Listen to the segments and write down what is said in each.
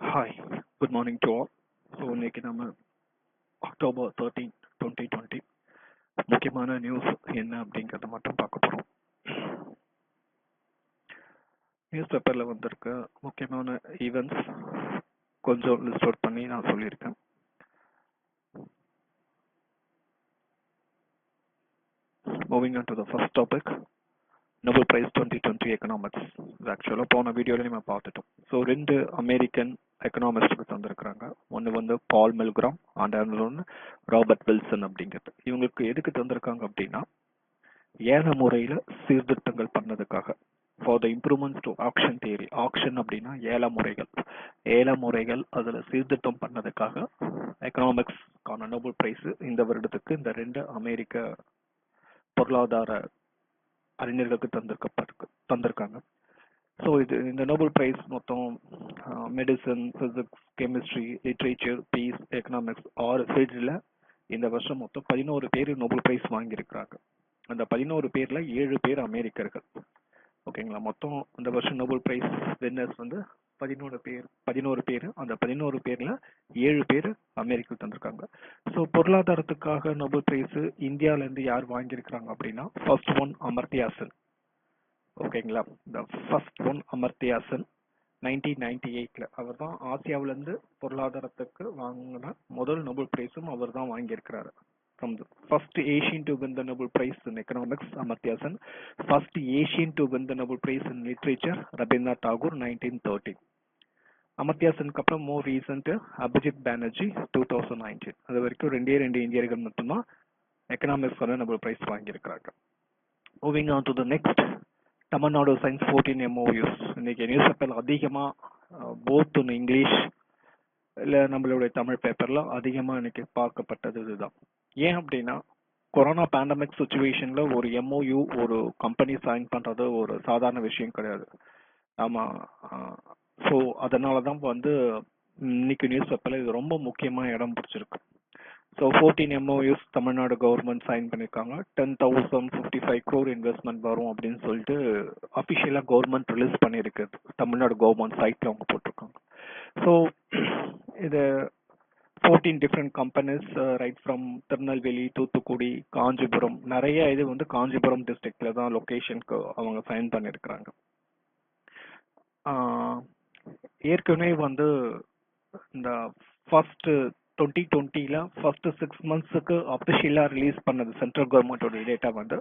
Hi, good morning to all. So இன்னைக்கு நம்ம October 13, 2020 முக்கியமான நியூஸ் என்ன அப்படிங்கிறத மட்டும் பார்க்க போகிறோம். நியூஸ் பேப்பரில் வந்திருக்க முக்கியமான ஈவெண்ட்ஸ் கொஞ்சம் லிஸ்ட் அவுட் பண்ணி நான் சொல்லியிருக்கேன். Moving on to the first topic, Nobel prize 2020 economics. இது ஆக்சுவலாக போன வீடியோவில் நம்ம பார்த்துட்டோம். ஸோ 2 அமெரிக்கன் எக்கனாமிஸ்டுக்கு தந்திருக்கிறாங்க. ஒன்று வந்து பால் மில்கிராம் அண்ட் ஒன்று ராபர்ட் வில்சன் அப்படிங்கிறது. இவங்களுக்கு எதுக்கு தந்திருக்காங்க அப்படின்னா, ஏல முறையில் சீர்திருத்தங்கள் பண்ணதுக்காக, for the improvements to auction theory. Auction அப்படின்னா ஏல முறைகள் அதில் சீர்திருத்தம் பண்ணதுக்காக எக்கனாமிக்ஸ்க்கான நோபல் பிரைஸ் இந்த வருடத்துக்கு இந்த 2 அமெரிக்க பொருளாதார அறிஞர்களுக்கு தந்திருக்காங்க. ஸோ இந்த நோபல் பிரைஸ் மொத்தம் medicine, physics, chemistry, literature, peace, economics 6 ஃபீல்டில் இந்த வருஷம் மொத்தம் 11 பேர் நோபல் பிரைஸ் வாங்கியிருக்கிறாங்க. அந்த 11 பேரில் 7 பேர் அமெரிக்கர்கள். ஓகேங்களா? மொத்தம் இந்த வருஷம் நோபல் பிரைஸ் வின்னர்ஸ் வந்து 11 பேர். அந்த 11 பேரில் 7 பேர் அமெரிக்கா தந்திருக்காங்க. ஸோ பொருளாதாரத்துக்காக நோபல் பிரைஸ் இந்தியாவிலேருந்து யார் வாங்கியிருக்கிறாங்க அப்படின்னா, ஃபர்ஸ்ட் ஒன் அமர்த்தியா சென். ஓகேங்களா? The first one Amartya Sen 1998 அவர் தான் ஆசியாவிலேருந்து பொருளாதாரத்துக்கு வாங்கின முதல் நோபல் பிரைஸும் அவர் தான் வாங்கியிருக்கிறாரு. From the first Asian to win the Nobel Prize in Economics, Amartya Sen. First Asian to win the Nobel Prize in Literature, Rabindranath Tagore, 1930. Amartya சென்க்கு அப்புறம் மோர் ரீசெண்ட் அபிஜித் பானர்ஜி 2019. அது வரைக்கும் 2 இந்தியர்கள் மட்டும்தான் எக்கனாமிக்ஸ்க்கான நோபல் பிரைஸ் வாங்கியிருக்கிறாங்க. Moving on to the next, Tamil Nadu science 14 MOUs. இன்னைக்கு news paper அதிகமாக both in English இல்லை நம்மளுடைய தமிழ் பேப்பர்லாம் அதிகமாக இன்னைக்கு பார்க்கப்பட்டது இதுதான். ஏன் அப்படின்னா, கொரோனா பேண்டமிக் சுச்சுவேஷன்ல ஒரு MOU ஒரு கம்பெனி சைன் பண்றது ஒரு சாதாரண விஷயம் கிடையாது. ஆமாம். ஸோ அதனால தான் வந்து இன்னைக்கு நியூஸ் பேப்பர்ல இது ரொம்ப முக்கியமாக இடம் பிடிச்சிருக்கு. So 14 MOUs Tamil Nadu government sign பண்ணியிருக்காங்க. 10,055 crore இன்வெஸ்ட்மெண்ட் வரும் அப்படின்னு சொல்லிட்டு அஃபிஷியலாக கவர்மெண்ட் ரிலீஸ் பண்ணியிருக்குது. தமிழ்நாடு கவர்மெண்ட் சைட்ல அவங்க போட்டிருக்காங்க. ஸோ இது 14 different companies, right from Tirunelveli, Thoothukudi, Kanchipuram, நிறைய இது வந்து காஞ்சிபுரம் டிஸ்ட்ரிக்ட்ல தான் லொகேஷனுக்கு அவங்க சைன் பண்ணியிருக்கிறாங்க. ஏற்கனவே வந்து இந்த ஃபர்ஸ்ட் 2020ல ஃபர்ஸ்ட் 6 monthsக்கு அஃபிஷியலாக ரிலீஸ் பண்ணது சென்ட்ரல் கவர்மெண்டோட டேட்டா வந்து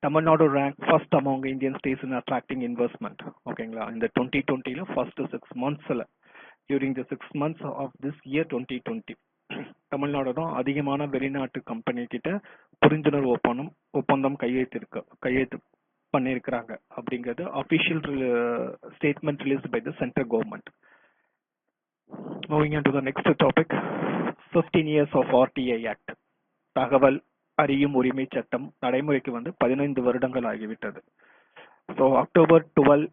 Tamil Nadu rank first among Indian states in attracting investment. ஓகேங்களா? இந்த 2020ல ஃபர்ஸ்ட் 6 monthsல during the 6 months of this year 2020 Tamil Nadu தான் அதிகமான வெளிநாட்டு கம்பெனி கிட்ட புரிந்துணர்வு ஒப்பந்தம் கையெழுத்து பண்ணியிருக்கிறாங்க அப்படிங்கிறது official statement release by the central government. Moving on to the next topic, 15 years of RTI act. தகவல் அறியும் உரிமை சட்டம் நடைமுறைக்கு வந்து 15 வருடங்கள் ஆகிவிட்டது. ஸோ அக்டோபர் 12,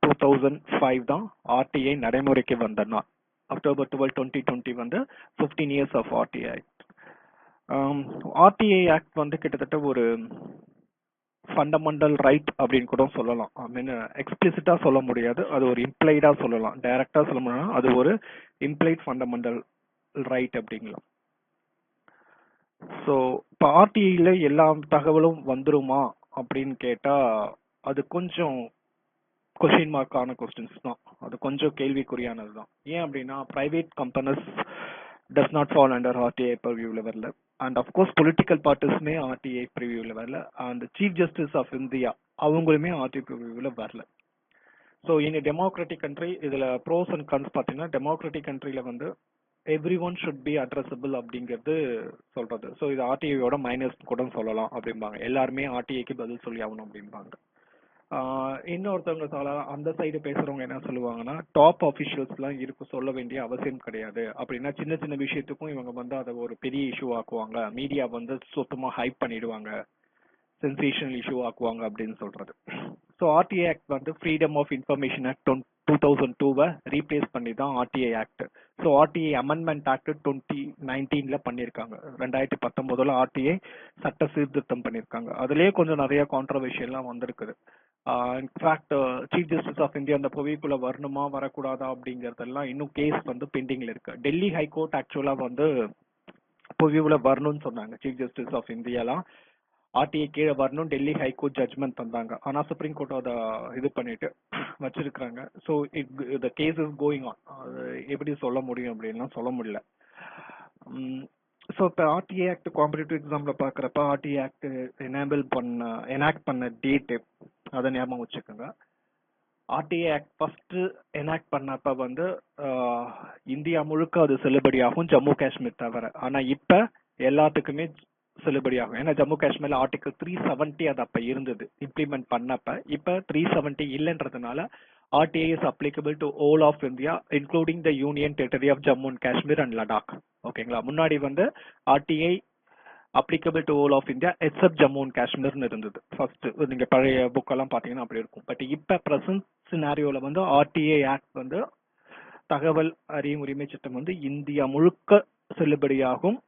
2005 தான் RTI நடைமுறைக்கு வந்த நாள். அக்டோபர் 12, 2020 வந்து 15 years of RTI act. RTI act வந்து கிட்டத்தட்ட ஒரு ஃபண்டமெண்டல் ரைட் அப்படின்னு கூட சொல்லலாம். ஐ மீன் எக்ஸ்பிளிசிட்டா சொல்ல முடியாது, அது ஒரு இம்ப்ளைடா சொல்லலாம். டைரக்டா சொல்ல முடியாது, அது ஒரு இம்ப்ளைட் ஃபண்டமெண்டல் ரைட் அப்படிங்கலாம். ஸோ இப்போ RTIல எல்லா தகவலும் வந்துருமா அப்படின்னு கேட்டா அது கொஞ்சம் கொஸ்டின் மார்க்கான கொஸ்டின்ஸ் தான். அது கொஞ்சம் கேள்விக்குறியானது தான். ஏன் அப்படின்னா, private companies does not fall under RTI ப்ரிவியூவில் வரல. அண்ட் அஃப்கோர்ஸ் பொலிட்டிக்கல் பார்ட்டிஸ்மே RTI ப்ரிவியூவில் வரல. And chief justice of India அவங்களுமே RTI ப்ரிவியூவில் வரல. ஸோ இன் டெமோக்ராட்டிக் கண்ட்ரி இதில் ப்ரோஸ் அண்ட் கன்ஸ் பார்த்தீங்கன்னா, டெமோக்ராட்டிக் கண்ட்ரியில் வந்து everyone should be addressable அப்படிங்கிறது சொல்றது. ஸோ இது RTIயோட மைனஸ் கூட சொல்லலாம் அப்படிம்பாங்க. எல்லாருமே RTIக்கு பதில் சொல்லி ஆகணும் அப்படிம்பாங்க. இன்னொருத்தவங்க அந்த சைடு பேசுறவங்க என்ன சொல்லுவாங்கன்னா, டாப் அஃபிஷியல்ஸ்லாம் சொல்ல வேண்டிய அவசியம் கிடையாது அப்படின்னா, சின்ன சின்ன விஷயத்துக்கும் இவங்க வந்து அதை ஒரு பெரிய இஷ்யூ ஆக்குவாங்க, மீடியா வந்து சுத்தமாக ஹைப் பண்ணிடுவாங்க, சென்சேஷனல் இஷ்யூ ஆக்குவாங்க அப்படின்னு சொல்றது. ஸோ RTI ஆக்ட் வந்து freedom of information act 2002 replace பண்ணி தான் RTI act. So RTI amendment act 2019 பண்ணியிருக்காங்க. 2019 RTI சட்ட சீர்திருத்தம் பண்ணியிருக்காங்க. அதுலேயே கொஞ்சம் நிறைய கான்ட்ரவர்ஷியல்லாம் வந்திருக்குது. In fact chief justice of India அந்த புவிக்குள்ள வரணுமா வரக்கூடாதா அப்படிங்கறதெல்லாம் இன்னும் கேஸ் வந்து பெண்டிங்ல இருக்கு. டெல்லி ஹைகோர்ட் ஆக்சுவலா வந்து புவிக்குள்ள வரணும்னு சொன்னாங்க. சீஃப் ஜஸ்டிஸ் ஆஃப் இந்தியாலாம் ஆர்டிஐ கீழே வரணும் டெல்லி ஹைகோர்ட் ஜட்மெண்ட் தந்தாங்க. ஆனா சுப்ரீம் கோர்ட் அதை இது பண்ணிட்டு வச்சிருக்காங்க. So the case is going on. அது எப்படி சொல்ல முடியும் அப்படின்லாம் சொல்ல முடியல. ஸோ இப்போ ஆர்டிஏ ஆக்ட் காம்படிட்டிவ் எக்ஸாம்ல பார்க்குறப்ப ஆர்டிஏ ஆக்ட் எனாக்ட் பண்ண டேட்டு அதை ஞாபகம் வச்சுக்கோங்க. ஆர்டிஏ ஆக்ட் ஃபர்ஸ்ட் எனாக்ட் பண்ணப்ப வந்து இந்தியா முழுக்க அது செல்லுபடியாகும், ஜம்மு காஷ்மீர் தவிர. ஆனா இப்ப எல்லாத்துக்குமே செல்லுபடியாகும். ஏன்னா ஜம்மு காஷ்மீர்ல ஆர்டிகல் 370 அது அப்ப இருந்தது இம்ப்ளிமெண்ட் பண்ணப்ப. இப்ப 370 இல்லைன்றதுனால RTA is applicable to all of India, including the Union Territory of Jammu and Kashmir and Ladakh. ஓகேங்களா? முன்னாடி வந்து RTA applicable to all of India except Jammu and Kashmir இருந்தது. ஃபர்ஸ்ட் நீங்க பழைய புக் எல்லாம் பாத்தீங்கன்னா அப்படி இருக்கும். பட் இப்ப பிரசன்ட் சினாரியோல வந்து RTA ஆக்ட் வந்து தகவல் அறியும் உரிமை சட்டம் வந்து இந்தியா முழுக்க செல்லுபடியாகும்,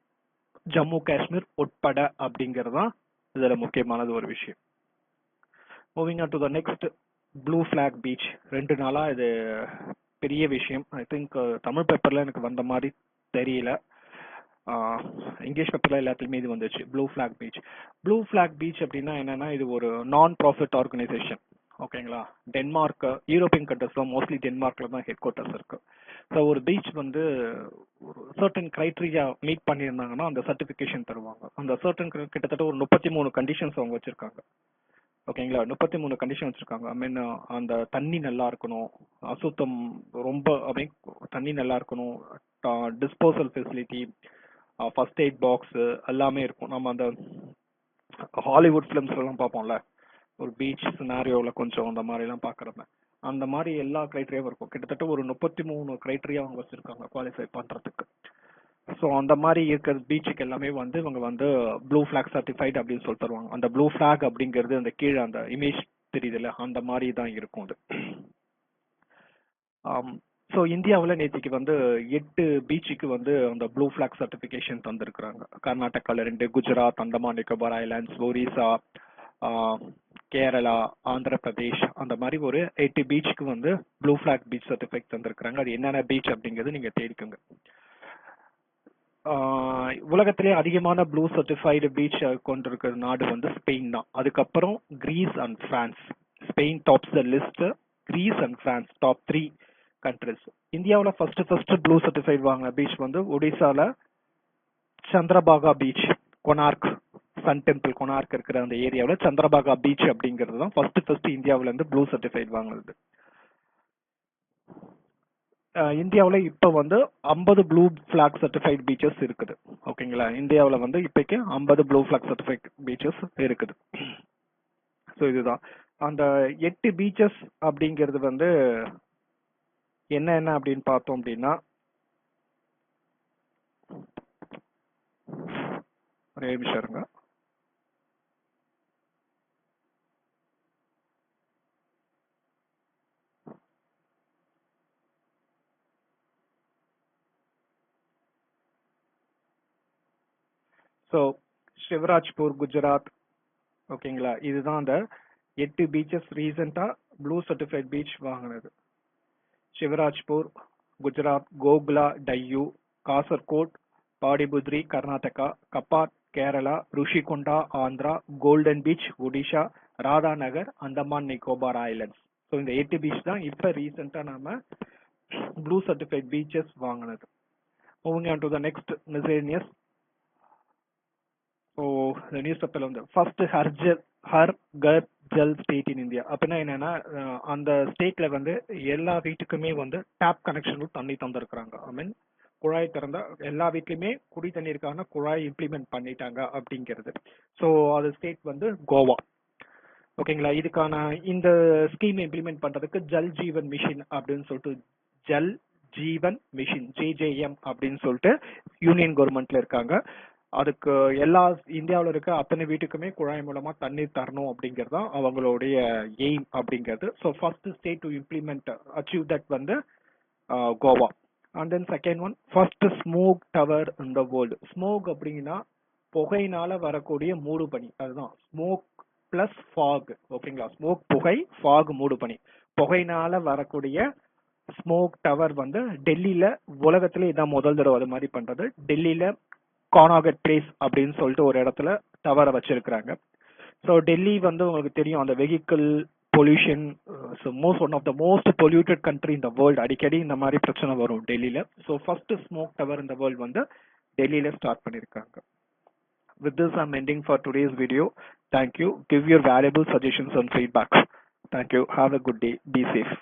ஜம்மு காஷ்மீர் உட்பட அப்படிங்கறதுதான் இதுல முக்கியமானது ஒரு விஷயம். Moving on to the next, blue flag beach. 2 நாளா இது பெரிய விஷயம். ஐ திங்க் தமிழ் பேப்பர்ல எனக்கு வந்த மாதிரி தெரியல, இங்கிலீஷ் பேப்பர்ல எல்லாத்துலயுமே இது வந்துச்சு. Blue flag beach. Blue flag beach அப்படின்னா என்னன்னா, இது ஒரு நான் ப்ராஃபிட் ஆர்கனைசேஷன். ஓகேங்களா? டென்மார்க், யூரோப்பியன் கண்ட்ரிஸ்ல மோஸ்ட்லி டென்மார்க்ல தான் ஹெட் குவார்ட்டர்ஸ் இருக்கு. ஸோ ஒரு பீச் வந்து ஒரு சர்டன் கிரைட்டீரியா மீட் பண்ணியிருந்தாங்கன்னா அந்த சர்டிஃபிகேஷன் தருவாங்க. அந்த சர்டன் கிட்டத்தட்ட ஒரு 33 கண்டிஷன்ஸ் அவங்க வச்சிருக்காங்க. ஓகேங்களா? 33 கண்டிஷன் வச்சிருக்காங்க. ஐ மீன் அந்த தண்ணி நல்லா இருக்கணும், அசுத்தம் ரொம்ப, தண்ணி நல்லா இருக்கணும், disposal facility, first aid box எல்லாமே இருக்கும். நம்ம அந்த ஹாலிவுட் ஃபிலிம்ஸ் எல்லாம் பார்ப்போம்ல, ஒரு பீச் சினாரியோவில் கொஞ்சம் அந்த மாதிரி எல்லாம் பார்க்குறப்ப அந்த மாதிரி எல்லா கிரைட்டீரியாவும் இருக்கும். கிட்டத்தட்ட ஒரு 33 கிரைட்டீரியா அவங்க வச்சிருக்காங்க குவாலிஃபை பண்றதுக்கு. ஸோ அந்த மாதிரி இருக்கிற பீச்சுக்கு எல்லாமே வந்து இவங்க வந்து ப்ளூ ஃபிளாக் சர்டிஃபைட் அப்படின்னு சொல்லி தருவாங்க. அந்த ப்ளூ ஃபிளாக் அப்படிங்கிறது அந்த கீழே அந்த இமேஜ் தெரியுதுல்ல, அந்த மாதிரி தான் இருக்கும் அது. ஸோ இந்தியாவில் நேற்றுக்கு வந்து 8 பீச்சுக்கு வந்து அந்த ப்ளூ ஃபிளாக் சர்டிஃபிகேஷன் தந்திருக்கிறாங்க. கர்நாடகாவில் 2, குஜராத், அந்தமான் நிக்கோபார் ஐலாண்ட்ஸ், ஒரிசா, கேரளா, ஆந்திர பிரதேஷ், அந்த மாதிரி ஒரு 8 பீச்சுக்கு வந்து ப்ளூ ஃபிளாக் பீச் சர்டிஃபிகேட் தந்திருக்கிறாங்க. அது என்னென்ன பீச் அப்படிங்கிறது நீங்க தேடிக்கோங்க. உலகத்திலே அதிகமான ப்ளூ சர்டிஃபைடு பீச் கொண்டிருக்கிற நாடு வந்து ஸ்பெயின் தான். அதுக்கப்புறம் Greece and France. Spain tops the list, Greece and France top 3 countries. இந்தியாவில் ஃபர்ஸ்ட் ப்ளூ சர்டிஃபைட் வாங்கின பீச் வந்து ஒடிசால Chandrabhaga beach, Konark sun temple Konark இருக்கிற அந்த ஏரியாவில் சந்திரபாகா பீச் அப்படிங்கிறது தான் ஃபர்ஸ்ட் இந்தியாவில இருந்து ப்ளூ சர்டிஃபைட் வாங்கினது. இந்தியாவில் இப்போ வந்து 50 ப்ளூ ஃபிளாக் சர்டிஃபைட் பீச்சஸ் இருக்குது. ஓகேங்களா? இந்தியாவில் வந்து இப்போக்கு 50 ப்ளூ ஃபிளாக் சர்டிஃபைட் பீச்சஸ் இருக்குது. ஸோ இதுதான் அந்த 8 பீச்சஸ் அப்படிங்கிறது வந்து என்ன அப்படின்னு பார்த்தோம் அப்படின்னா, ஒரே நிமிஷம் இருங்க. ஸோ சிவராஜ்பூர் குஜராத், ஓகேங்களா? இதுதான் அந்த 8 பீச்சஸ் ரீசெண்டா ப்ளூ சர்டிஃபைட் பீச் வாங்கினது. Shivrajpur Gujarat, Ghoghla Diu Kasaragod, Padubidri Karnataka, Kappad Kerala, Rushikonda Andhra, golden beach Odisha, Radhanagar Andaman Nicobar islands. So இந்த 8 பீச் தான் இப்ப ரீசெண்டா நாம ப்ளூ சர்டிஃபைட் பீச்சஸ் வாங்கினது. Moving on to the next miscellaneous. So இந்த நியூஸ் பேப்பர்ல வந்து first Har Ghar Jal state in India அப்படின்னா என்னன்னா, அந்த ஸ்டேட்ல வந்து எல்லா வீட்டுக்குமே வந்து டேப் கனெக்ஷனும் தண்ணி தந்திருக்கிறாங்க. ஐ மீன் குழாய் திறந்தா எல்லா வீட்லயுமே குடி தண்ணீருக்கான குழாய் இம்ப்ளிமெண்ட் பண்ணிட்டாங்க அப்படிங்கிறது. ஸோ அது ஸ்டேட் வந்து கோவா. ஓகேங்களா? இதுக்கான இந்த ஸ்கீம் இம்ப்ளிமெண்ட் பண்றதுக்கு ஜல் ஜீவன் மிஷன் அப்படின்னு சொல்லிட்டு, ஜல் ஜீவன் மிஷன் JJM அப்படின்னு சொல்லிட்டு யூனியன் கவர்மெண்ட்ல இருக்காங்க. அதுக்கு எல்லா இந்தியாவில் இருக்க அத்தனை வீட்டுக்குமே குழாய் மூலமா தண்ணீர் தரணும் அப்படிங்கிறது தான் அவங்களுடைய எய்ம் அப்படிங்கிறது. So first state to implement achieve that வந்து Goa. And then second one, first smoke tower in the world. Smog அப்படின்னா புகையினால வரக்கூடிய மூடு பனி, அதுதான் ஸ்மோக் பிளஸ் ஃபாக். ஓகேங்களா, ஸ்மோக் புகை, ஃபாக் மூடு பனி. புகையினால வரக்கூடிய ஸ்மோக் டவர் வந்து டெல்லியில உலகத்திலே இதான் முதல் தடவை அது மாதிரி பண்றது. டெல்லியில கானாகட் பிளேஸ் அப்படின்னு சொல்லிட்டு ஒரு இடத்துல டவரை வச்சிருக்கிறாங்க. ஸோ டெல்லி வந்து உங்களுக்கு தெரியும், அந்த vehicle pollution, one of the most polluted country in the world. அடிக்கடி இந்த மாதிரி பிரச்சனை வரும் டெல்லியில. ஸோ ஃபர்ஸ்ட் ஸ்மோக் டவர் இந்த வேர்ல்டு வந்து டெல்லியில ஸ்டார்ட் பண்ணியிருக்காங்க. With this, I'm ending for today's video. Thank you. Give your valuable suggestions and feedback. Thank you. Have a good day. Be safe.